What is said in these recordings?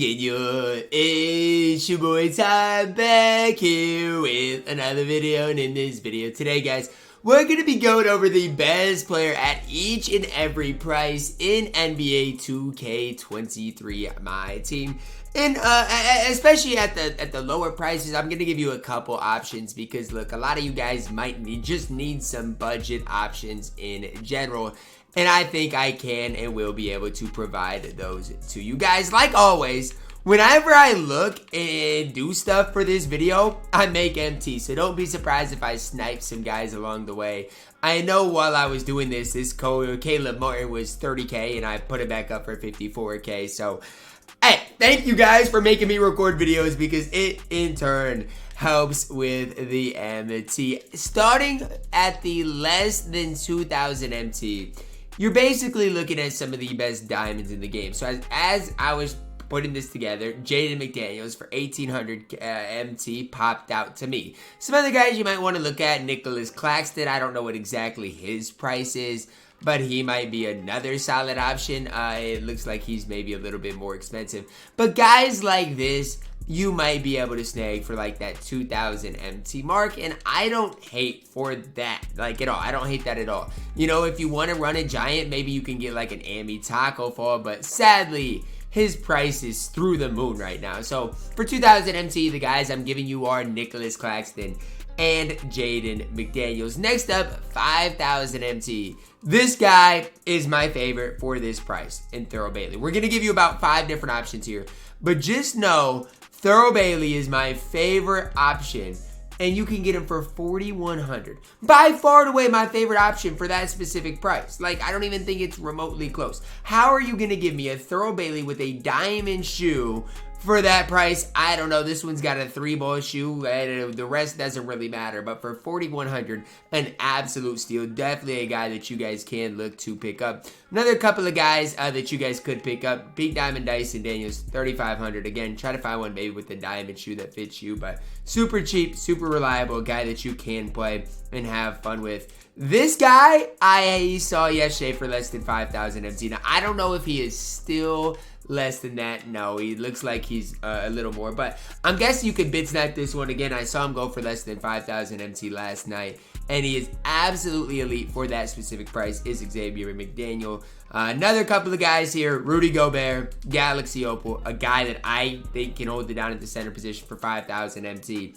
Daniel, it's your boy Ty back here with another video, and in this video today, guys, we're going to be going over the best player at each and every price in NBA 2K23 MyTEAM. And especially at the lower prices, I'm going to give you a couple options because, look, a lot of you guys might just need some budget options in general. And I think I can and will be able to provide those to you guys. Like always, whenever I look and do stuff for this video, I make MT. So don't be surprised if I snipe some guys along the way. I know while I was doing this code Caleb Martin was 30K and I put it back up for 54K. So, hey, thank you guys for making me record videos because it in turn helps with the MT. Starting at the less than 2,000 MT, you're basically looking at some of the best diamonds in the game. So as I was putting this together, Jaden McDaniels for 1,800 MT popped out to me. Some other guys you might want to look at, Nicholas Claxton. I don't know what exactly his price is, but he might be another solid option. It looks like he's maybe a little bit more expensive. But guys like this, you might be able to snag for like that 2,000 MT mark, and I don't hate for that, like, at all. I don't hate that at all. You know, if you want to run a giant, maybe you can get like an Ami Taco Fall, but sadly, his price is through the moon right now. So for 2,000 MT, the guys I'm giving you are Nicholas Claxton and Jaden McDaniels. Next up, 5,000 MT. This guy is my favorite for this price in Thurl Bailey. We're going to give you about 5 different options here, but just know Thurl Bailey is my favorite option, and you can get him for 4,100. By far and away my favorite option for that specific price. Like, I don't even think it's remotely close. How are you going to give me a Thurl Bailey with a diamond shoe for that price? I don't know. This one's got a 3-ball shoe. The rest doesn't really matter. But for 4,100, an absolute steal. Definitely a guy that you guys can look to pick up. Another couple of guys that you guys could pick up. Big Diamond Dyson Daniels, 3,500. Again, try to find one maybe with the diamond shoe that fits you. But super cheap, super reliable. Guy that you can play and have fun with. This guy, I saw yesterday for less than 5,000 MT. Now, I don't know if he is still less than that. No, he looks like he's a little more, but I'm guessing you could bid snipe this one. Again, I saw him go for less than 5,000 MT last night, and he is absolutely elite for that specific price. Is Xavier McDaniel. Another couple of guys here, Rudy Gobert, Galaxy Opal, a guy that I think can hold it down at the center position for 5,000 MT.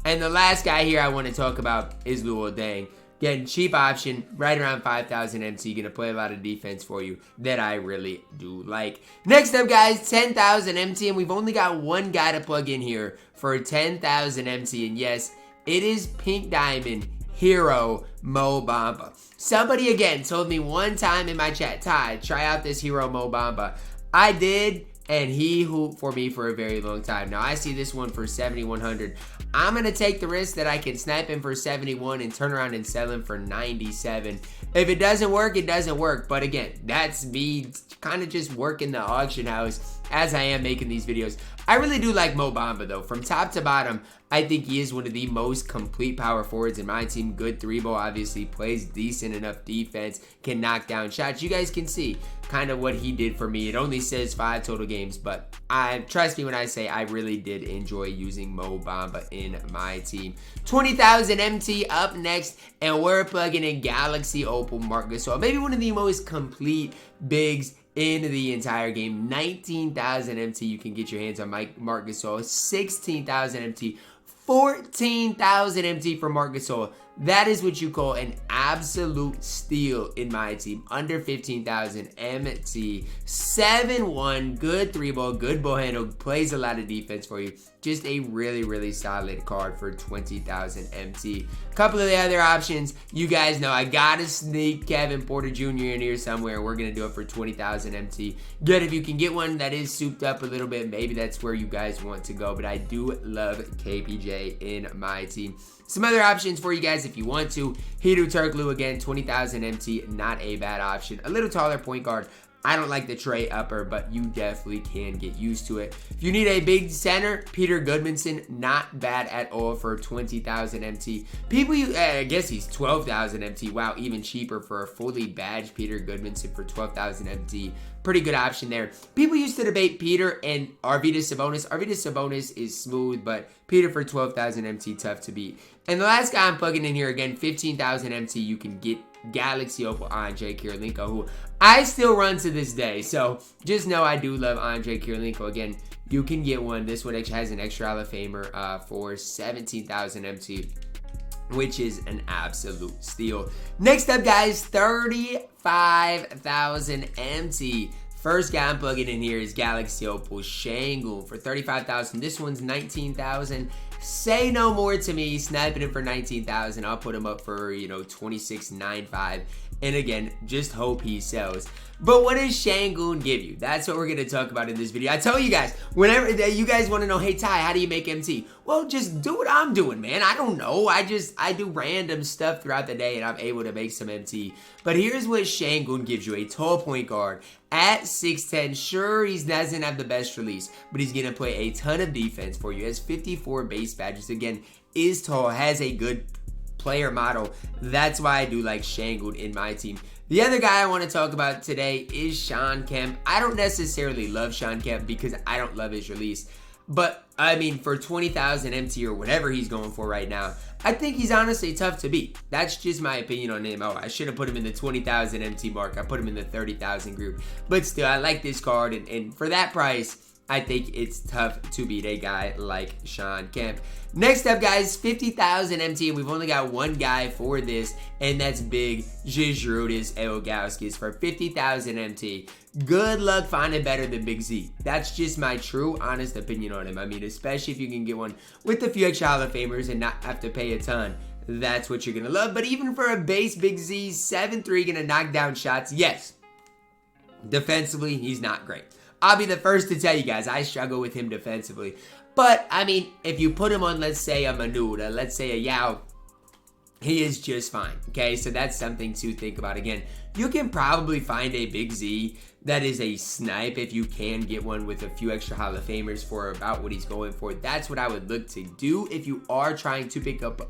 And the last guy here I want to talk about is Luol Deng. Again, cheap option, right around 5,000 MT, gonna play a lot of defense for you that I really do like. Next up, guys, 10,000 MT, and we've only got one guy to plug in here for 10,000 MT, and yes, it is Pink Diamond Hero Mo Bamba. Somebody, again, told me one time in my chat, Ty, try out this Hero Mo Bamba. I did, and he hooped for me for a very long time. Now, I see this one for 7,100. I'm going to take the risk that I can snipe him for 71 and turn around and sell him for 97. If it doesn't work, it doesn't work. But again, that's me kind of just working the auction house as I am making these videos. I really do like Mo Bamba, though. From top to bottom, I think he is one of the most complete power forwards in my team. Good 3-ball, obviously, plays decent enough defense, can knock down shots. You guys can see kind of what he did for me. It only says 5 total games, but trust me when I say I really did enjoy using Mo Bamba in my team. 20,000 MT up next, and we're plugging in Galaxy Opal Marc Gasol. Maybe one of the most complete bigs in the entire game. 19,000 MT, you can get your hands on Marc Gasol. 16,000 MT, 14,000 MT for Marc Gasol. That is what you call an absolute steal in my team. Under 15,000 MT, 7-1, good 3-ball, good ball handle, plays a lot of defense for you. Just a really, really solid card for 20,000 MT. Couple of the other options, you guys know I gotta sneak Kevin Porter Jr. in here somewhere. We're gonna do it for 20,000 MT. Good if you can get one that is souped up a little bit. Maybe that's where you guys want to go, but I do love KPJ in my team. Some other options for you guys if you want to. Hedo Turkoglu, again, 20,000 MT, not a bad option. A little taller point guard. I don't like the Trey upper, but you definitely can get used to it. If you need a big center, Peter Goodmanson, not bad at all for 20,000 MT. People, I guess he's 12,000 MT. Wow, even cheaper for a fully badged Peter Goodmanson for 12,000 MT. pretty good option there. People used to debate Peter and Arvydas Sabonis. Arvydas Sabonis is smooth, but Peter for 12,000 MT, tough to beat. And the last guy I'm plugging in here, again, 15,000 MT, you can get Galaxy Opal Andre Kirilenko, who I still run to this day. So just know I do love Andre Kirilenko. Again, you can get one. This one actually has an extra Hall of Famer for 17,000 MT, which is an absolute steal. Next up, guys, 35,000 MT. First guy I'm plugging in here is Galaxy Opal Şengün for 35,000. This one's 19,000. Say no more to me. Sniping him for 19,000. I'll put him up for, 26.95. And again, just hope he sells. But what does Şengün give you? That's what we're going to talk about in this video. I tell you guys, whenever you guys want to know, hey Ty, how do you make MT? Well, just do what I'm doing, man. I don't know. I do random stuff throughout the day and I'm able to make some MT. But here's what Şengün gives you. A tall point guard at 6'10". Sure, he doesn't have the best release, but he's going to play a ton of defense for you. Has 54 base badges. Again, is tall, has a good player model. That's why I do like Şengün in my team. The other guy I want to talk about today is Shawn Kemp. I don't necessarily love Shawn Kemp because I don't love his release. But, I mean, for 20,000 MT or whatever he's going for right now, I think he's honestly tough to beat. That's just my opinion on him. Oh, I should have put him in the 20,000 MT mark. I put him in the 30,000 group. But still, I like this card. And for that price, I think it's tough to beat a guy like Shawn Kemp. Next up, guys, 50,000 MT, and we've only got one guy for this, and that's big JayCanada Ilgauskas for 50,000 MT. Good luck finding better than Big Z. That's just my true, honest opinion on him. I mean, especially if you can get one with a few extra Hall of Famers and not have to pay a ton. That's what you're going to love. But even for a base Big Z, 7'3", going to knock down shots, yes. Defensively, he's not great. I'll be the first to tell you guys, I struggle with him defensively. But, I mean, if you put him on, let's say, a Manuda, let's say a Yao, he is just fine, okay? So that's something to think about. Again, you can probably find a Big Z that is a snipe if you can get one with a few extra Hall of Famers for about what he's going for. That's what I would look to do if you are trying to pick up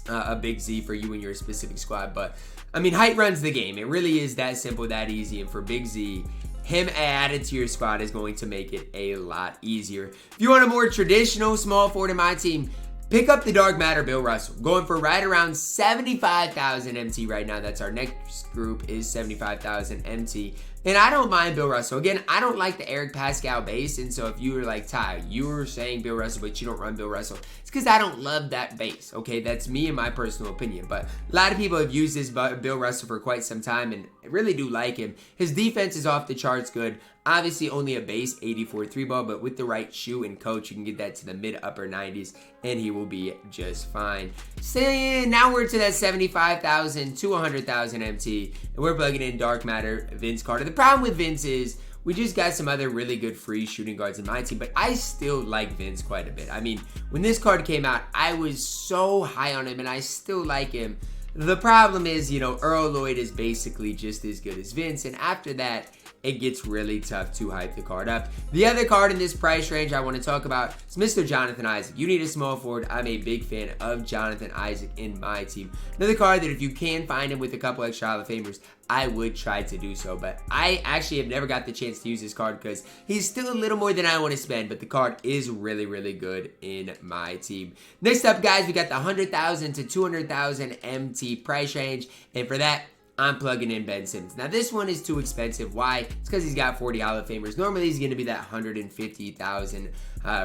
a Big Z for you and your specific squad. But, I mean, height runs the game. It really is that simple, that easy. And for Big Z, him added to your squad is going to make it a lot easier. If you want a more traditional small forward in my team, pick up the Dark Matter Bill Russell. Going for right around 75,000 MT right now. That's our next group is 75,000 MT. And I don't mind Bill Russell. Again, I don't like the Eric Pascal base. And so if you were like, Ty, you were saying Bill Russell, but you don't run Bill Russell, it's because I don't love that base. Okay, that's me and my personal opinion. But a lot of people have used this Bill Russell for quite some time and I really do like him. His defense is off the charts good. Obviously, only a base 84 3-ball, but with the right shoe and coach, you can get that to the mid-upper 90s, and he will be just fine. So now we're to that 75,000 to 100,000 MT, and we're plugging in Dark Matter Vince Carter. The problem with Vince is we just got some other really good free shooting guards in my team, but I still like Vince quite a bit. I mean, when this card came out, I was so high on him, and I still like him. The problem is, Earl Lloyd is basically just as good as Vince, and after that, it gets really tough to hype the card up. The other card in this price range I want to talk about is Mr. Jonathan Isaac. You need a small forward. I'm a big fan of Jonathan Isaac in my team. Another card that if you can find him with a couple extra Hall of Famers, I would try to do so. But I actually have never got the chance to use this card because he's still a little more than I want to spend. But the card is really, really good in my team. Next up, guys, we got the 100,000 to 200,000 MT price range. And for that, I'm plugging in Ben Simmons. Now, this one is too expensive. Why? It's because he's got 40 Hall of Famers. Normally, he's going to be that 150,000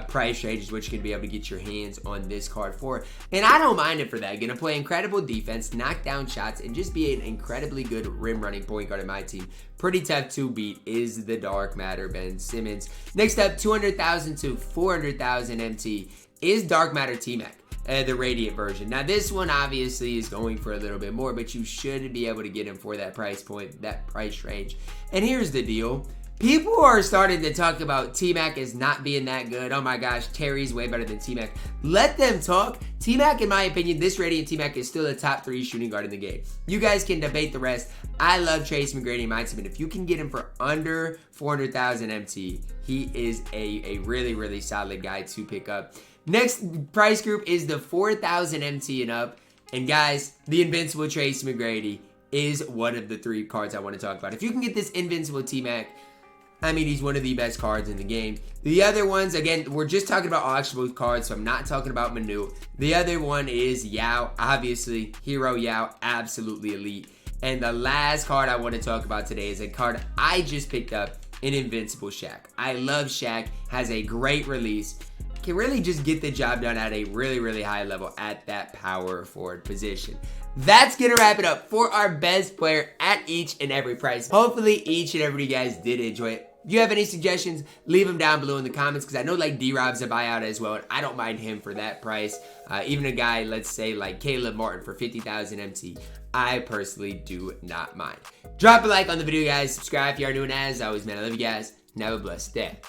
price range is what you're going to be able to get your hands on this card for. And I don't mind it for that. Going to play incredible defense, knock down shots, and just be an incredibly good rim running point guard in my team. Pretty tough to beat is the Dark Matter Ben Simmons. Next up, 200,000 to 400,000 MT is Dark Matter T-Mac. The Radiant version. Now, this one obviously is going for a little bit more, but you should be able to get him for that price point, that price range. And here's the deal. People are starting to talk about T-Mac as not being that good. Oh my gosh, Terry's way better than T-Mac. Let them talk. T-Mac, in my opinion, this Radiant T-Mac is still a top 3 shooting guard in the game. You guys can debate the rest. I love Trace McGrady in my team, and if you can get him for under 400,000 MT, he is a really, really solid guy to pick up. Next price group is the 4,000 MT and up. And guys, the invincible Trace McGrady is one of the 3 cards I want to talk about. If you can get this Invincible T-Mac, I mean, he's one of the best cards in the game. The other ones, again, we're just talking about auctionable cards, so I'm not talking about Minute. The other one is Yao, obviously. Hero Yao, absolutely elite. And the last card I want to talk about today is a card I just picked up, an Invincible Shaq. I love Shaq, has a great release, can really just get the job done at a really, really high level at that power forward position. That's gonna wrap it up for our best player at each and every price. Hopefully each and every guys did enjoy it. If you have any suggestions, leave them down below in the comments, because I know like D-Rob's a buyout as well, and I don't mind him for that price. Even a guy, let's say like Caleb Martin for 50,000 MT, I personally do not mind. Drop a like on the video, guys. Subscribe if you are new, and as always, man, I love you guys, and have a blessed day.